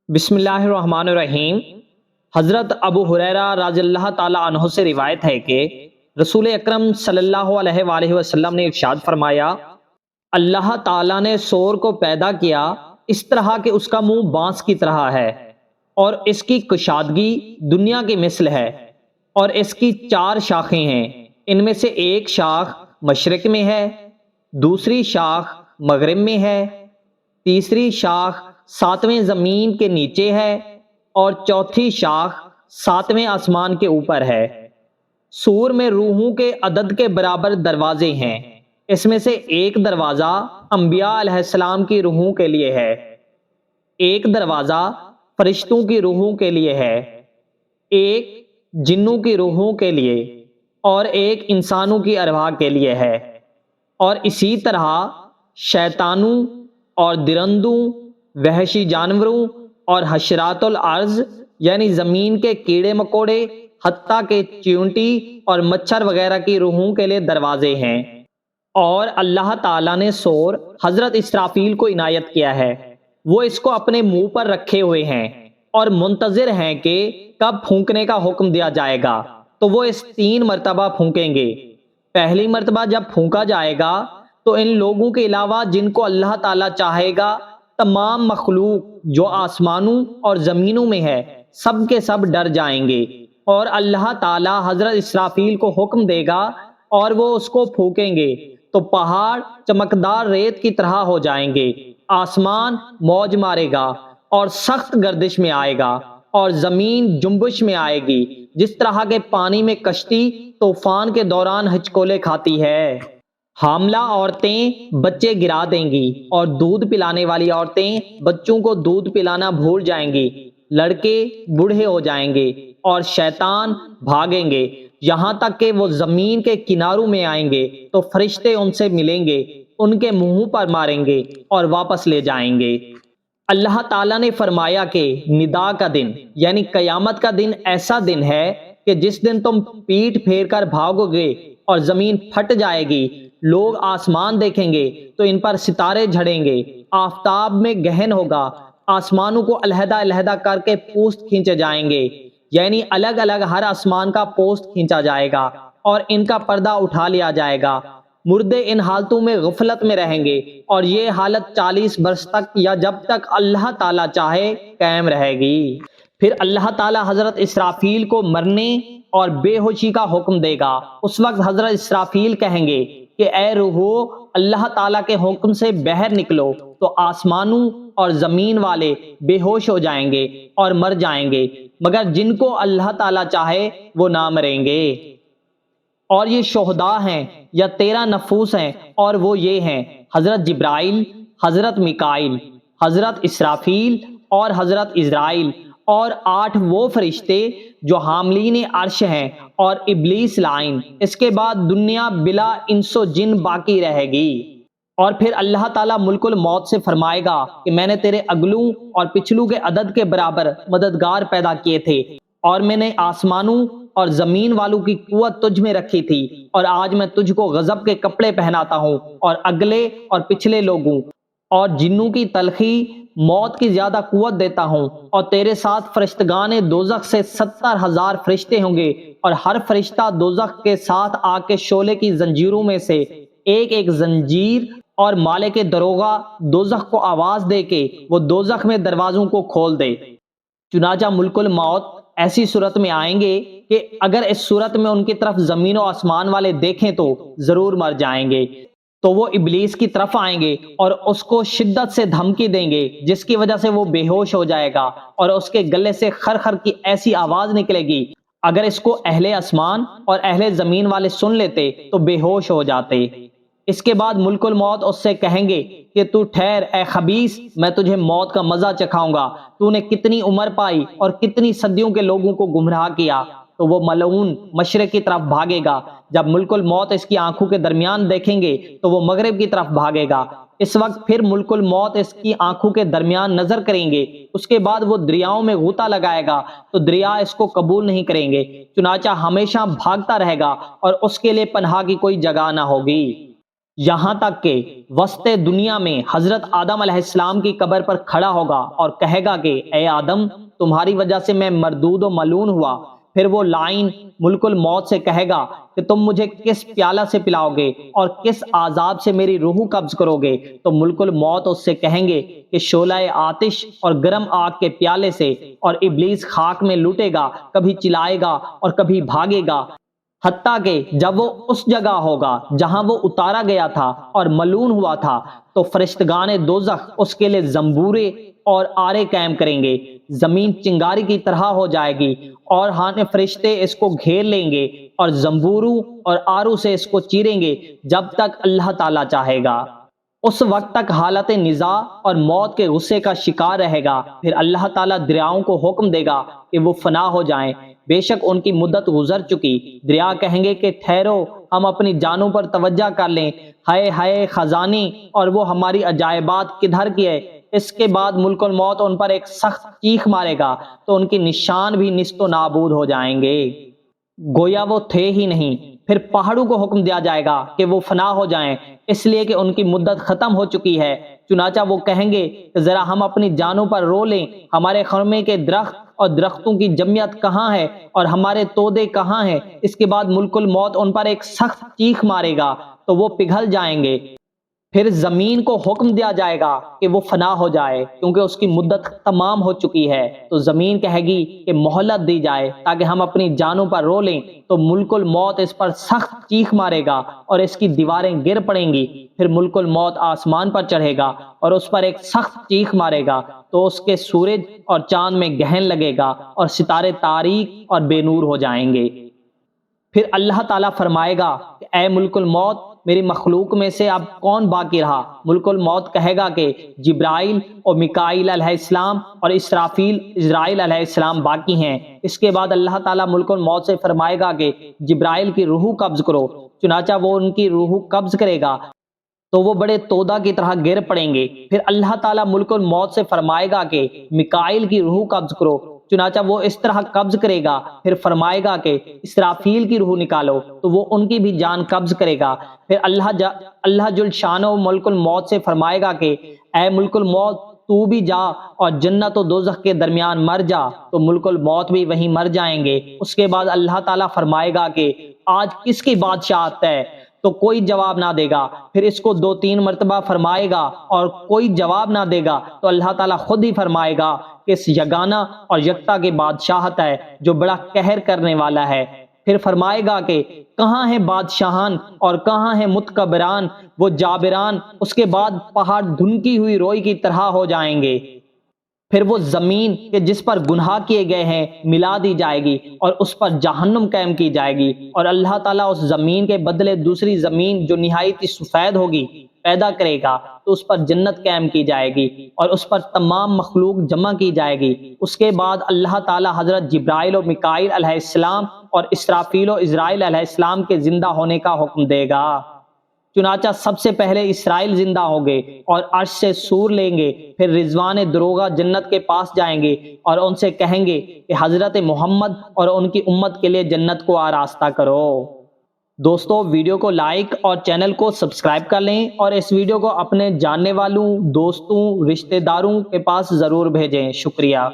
بسم اللہ الرحمن الرحیم۔ حضرت ابو ہریرہ رضی اللہ تعالی عنہ سے روایت ہے کہ رسول اکرم صلی اللہ علیہ وآلہ وسلم نے ارشاد فرمایا، اللہ تعالیٰ نے سور کو پیدا کیا اس طرح کہ اس کا منہ بانس کی طرح ہے، اور اس کی کشادگی دنیا کی مثل ہے، اور اس کی 4 شاخیں ہیں۔ ان میں سے ایک شاخ مشرق میں ہے، دوسری شاخ مغرب میں ہے، تیسری شاخ 7ویں زمین کے نیچے ہے، اور چوتھی شاخ 7ویں آسمان کے اوپر ہے۔ سور میں روحوں کے عدد کے برابر دروازے ہیں۔ اس میں سے ایک دروازہ انبیاء علیہ السلام کی روحوں کے لیے ہے، ایک دروازہ فرشتوں کی روحوں کے لیے ہے، ایک جنوں کی روحوں کے لیے، اور ایک انسانوں کی ارواح کے لیے ہے، اور اسی طرح شیطانوں اور درندوں، وحشی جانوروں اور حشرات الارض یعنی زمین کے کیڑے مکوڑے، حتیٰ کہ چیونٹی اور مچھر وغیرہ کی روحوں کے لیے دروازے ہیں۔ اور اللہ تعالیٰ نے سور حضرت اسرافیل کو عنایت کیا ہے، وہ اس کو اپنے منہ پر رکھے ہوئے ہیں اور منتظر ہیں کہ کب پھونکنے کا حکم دیا جائے گا، تو وہ اس 3 مرتبہ پھونکیں گے۔ پہلی مرتبہ جب پھونکا جائے گا تو ان لوگوں کے علاوہ جن کو اللہ تعالیٰ چاہے گا، تمام مخلوق جو آسمانوں اور زمینوں میں ہے، سب کے سب ڈر جائیں گے، اور اللہ تعالیٰ حضرت اسرافیل کو حکم دے گا اور وہ اس کو پھونکیں گے تو پہاڑ چمکدار ریت کی طرح ہو جائیں گے، آسمان موج مارے گا اور سخت گردش میں آئے گا، اور زمین جنبش میں آئے گی، جس طرح کے پانی میں کشتی طوفان کے دوران ہچکولے کھاتی ہے۔ حاملہ عورتیں بچے گرا دیں گی، اور دودھ پلانے والی عورتیں بچوں کو دودھ پلانا بھول جائیں گی، لڑکے بوڑھے ہو جائیں گے، اور شیطان بھاگیں گے، یہاں تک کہ وہ زمین کے کناروں میں آئیں گے تو فرشتے ان سے ملیں گے، ان کے منہوں پر ماریں گے اور واپس لے جائیں گے۔ اللہ تعالیٰ نے فرمایا کہ ندا کا دن یعنی قیامت کا دن ایسا دن ہے کہ جس دن تم پیٹھ پھیر کر بھاگو گے اور زمین پھٹ جائے گی، لوگ آسمان دیکھیں گے تو ان پر ستارے جھڑیں گے، آفتاب میں گہن ہوگا، آسمانوں کو علیحدہ علیحدہ کر کے پوست کھینچے جائیں گے، یعنی الگ الگ ہر آسمان کا پوست کھینچا جائے گا اور ان کا پردہ اٹھا لیا جائے گا۔ مردے ان حالتوں میں غفلت میں رہیں گے، اور یہ حالت 40 برس تک یا جب تک اللہ تعالیٰ چاہے قائم رہے گی۔ پھر اللہ تعالیٰ حضرت اسرافیل کو مرنے اور بے ہوشی کا حکم دے گا۔ اس وقت حضرت اسرافیل کہیں گے کہ اے روحو، اللہ تعالیٰ کے حکم سے باہر نکلو، تو آسمانوں اور زمین والے بے ہوش ہو جائیں گے اور مر جائیں گے، مگر جن کو اللہ تعالیٰ چاہے وہ نہ مریں گے۔ اور یہ شہداء ہیں یا 13 نفوس ہیں، اور وہ یہ ہیں حضرت جبرائیل، حضرت میکائیل، حضرت اسرافیل اور حضرت عزرائیل، اور 8 وہ فرشتے جو حاملین عرش ہیں، اور ابلیس لعین۔ اس کے بعد دنیا بلا انس و جن باقی رہے گی۔ اور پھر اللہ تعالیٰ ملک الموت سے فرمائے گا کہ میں نے تیرے اگلوں اور پچھلوں کے عدد کے برابر مددگار پیدا کیے تھے، اور میں نے آسمانوں اور زمین والوں کی قوت تجھ میں رکھی تھی، اور آج میں تجھ کو غضب کے کپڑے پہناتا ہوں، اور اگلے اور پچھلے لوگوں اور جنوں کی تلخی موت کی زیادہ قوت دیتا ہوں، اور تیرے ساتھ فرشتگان دوزخ سے 70,000 فرشتے ہوں گے، اور ہر فرشتہ دوزخ کے ساتھ آگ کے شعلے کی زنجیروں میں سے ایک ایک زنجیر، اور مالک دروغہ دوزخ کو آواز دے کے وہ دوزخ میں دروازوں کو کھول دے۔ چنانچہ ملک الموت ایسی صورت میں آئیں گے کہ اگر اس صورت میں ان کی طرف زمین و آسمان والے دیکھیں تو ضرور مر جائیں گے، تو وہ ابلیس کی طرف آئیں گے اور اس کو شدت سے دھمکی دیں گے، جس کی وجہ سے وہ بے ہوش ہو جائے گا، اور اس کے گلے سے خر خر کی ایسی آواز نکلے گی، اگر اس کو اہل آسمان اور اہل زمین والے سن لیتے تو بے ہوش ہو جاتے۔ اس کے بعد ملک الموت اس سے کہیں گے کہ تو ٹھہر اے خبیث، میں تجھے موت کا مزہ چکھاؤں گا، تو نے کتنی عمر پائی اور کتنی صدیوں کے لوگوں کو گمراہ کیا۔ تو وہ ملعون مشرق کی طرف بھاگے گا۔ جب ملک الموت اس کی آنکھوں کے درمیان دیکھیں گے تو وہ مغرب کی طرف بھاگے گا۔ اس وقت پھر ملک الموت اس کی آنکھوں کے درمیان نظر کریں گے، اس کے بعد وہ دریاؤں میں غوطہ لگائے گا تو دریا اس کو قبول نہیں کریں گے، چنانچہ ہمیشہ بھاگتا رہے گا اور اس کے لیے پناہ کی کوئی جگہ نہ ہوگی۔ یہاں تک کہ وسط دنیا میں حضرت آدم علیہ السلام کی قبر پر کھڑا ہوگا اور کہے گا کہ اے آدم، تمہاری وجہ سے میں مردود و ملعون ہوا۔ پھر وہ لائن ملک الموت سے کہے گا کہ تم مجھے کس پیالہ سے پلاؤ گے اور کس عذاب سے میری روح قبض کرو گے؟ تو ملک الموت اس سے کہیں گے کہ شعلہ آتش اور گرم آگ کے پیالے سے، اور ابلیس خاک میں لوٹے گا، کبھی چلائے گا اور کبھی بھاگے گا، حتیٰ کہ جب وہ اس جگہ ہوگا جہاں وہ اتارا گیا تھا اور ملعون ہوا تھا، تو فرشتگان دوزخ اس کے لیے زنبورے اور آرے قائم کریں گے۔ زمین چنگاری کی طرح ہو جائے گی اور فرشتے اس کو گھیر لیں گے اور زنبوروں اور آروں سے اس کو چیریں گے جب تک اللہ تعالیٰ چاہے گا۔ اس وقت تک حالت نزاع اور موت کے غصے کا شکار رہے گا۔ پھر اللہ تعالیٰ دریاؤں کو حکم دے گا کہ وہ فنا ہو جائیں، بے شک ان کی مدت گزر چکی۔ دریا کہیں گے کہ ٹھہرو، ہم اپنی جانوں پر توجہ کر لیں، ہائے ہائے خزانی، اور وہ ہماری عجائبات کدھر کیے؟ اس کے بعد ملک الموت ان پر ایک سخت چیخ مارے گا تو ان کی نشان بھی نیست و نابود ہو جائیں گے، گویا وہ تھے ہی نہیں۔ پھر پہاڑوں کو حکم دیا جائے گا کہ وہ فنا ہو جائیں، اس لیے کہ ان کی مدت ختم ہو چکی ہے۔ چنانچہ وہ کہیں گے کہ ذرا ہم اپنی جانوں پر رو لیں، ہمارے خرمے کے درخت اور درختوں کی جمعیت کہاں ہے اور ہمارے تودے کہاں ہیں؟ اس کے بعد ملک الموت ان پر ایک سخت چیخ مارے گا تو وہ پگھل جائیں گے۔ پھر زمین کو حکم دیا جائے گا کہ وہ فنا ہو جائے، کیونکہ اس کی مدت تمام ہو چکی ہے۔ تو زمین کہے گی کہ مہلت دی جائے تاکہ ہم اپنی جانوں پر رو لیں، تو ملک الموت اس پر سخت چیخ مارے گا اور اس کی دیواریں گر پڑیں گی۔ پھر ملک الموت آسمان پر چڑھے گا اور اس پر ایک سخت چیخ مارے گا تو اس کے سورج اور چاند میں گہن لگے گا اور ستارے تاریک اور بے نور ہو جائیں گے۔ پھر اللہ تعالیٰ فرمائے گا کہ اے ملک الموت، میری مخلوق میں سے اب کون باقی رہا؟ ملک الموت کہے گا کہ جبرائیل اور میکائیل علیہ السلام اور اسرافیل عزرائیل علیہ السلام باقی ہیں۔ اس کے بعد اللہ تعالیٰ ملک الموت سے فرمائے گا کہ جبرائیل کی روح قبض کرو، چنانچہ وہ ان کی روح قبض کرے گا تو وہ بڑے تودا کی طرح گر پڑیں گے۔ پھر اللہ تعالیٰ ملک الموت سے فرمائے گا کہ میکائیل کی روح قبض کرو، چنانچہ وہ اس طرح قبض کرے گا۔ پھر فرمائے گا کہ اسرافیل کی روح نکالو تو وہ ان کی بھی جان قبض کرے گا۔ پھر اللہ جل شانہ ملک الموت سے فرمائے گا کہ اے ملک الموت، تو بھی جا اور جنت و دوزخ کے درمیان مر جا، تو ملک الموت بھی وہیں مر جائیں گے۔ اس کے بعد اللہ تعالیٰ فرمائے گا کہ آج کس کی بادشاہت ہے؟ تو کوئی جواب نہ دے گا۔ پھر اس کو 2-3 مرتبہ فرمائے گا اور کوئی جواب نہ دے گا تو اللہ تعالیٰ خود ہی فرمائے گا کہ اس یگانہ اور یکتا کی بادشاہت ہے جو بڑا قہر کرنے والا ہے۔ پھر فرمائے گا کہ کہاں ہیں بادشاہان اور کہاں ہیں متکبران وہ جابران؟ اس کے بعد پہاڑ دھنکی ہوئی روئی کی طرح ہو جائیں گے۔ پھر وہ زمین کہ جس پر گناہ کیے گئے ہیں ملا دی جائے گی اور اس پر جہنم قائم کی جائے گی، اور اللہ تعالیٰ اس زمین کے بدلے دوسری زمین جو نہایت ہی سفید ہوگی پیدا کرے گا، تو اس پر جنت قائم کی جائے گی اور اس پر تمام مخلوق جمع کی جائے گی۔ اس کے بعد اللہ تعالیٰ حضرت جبرائیل و میکائیل علیہ السلام اور اسرافیل و عزرائیل علیہ السلام کے زندہ ہونے کا حکم دے گا۔ چنانچہ سب سے پہلے اسرائیل زندہ ہوں گے اور عرش سے سور لیں گے، پھر رضوان دروغہ جنت کے پاس جائیں گے اور ان سے کہیں گے کہ حضرت محمد اور ان کی امت کے لیے جنت کو آراستہ کرو۔ دوستو، ویڈیو کو لائک اور چینل کو سبسکرائب کر لیں اور اس ویڈیو کو اپنے جاننے والوں، دوستوں، رشتہ داروں کے پاس ضرور بھیجیں۔ شکریہ۔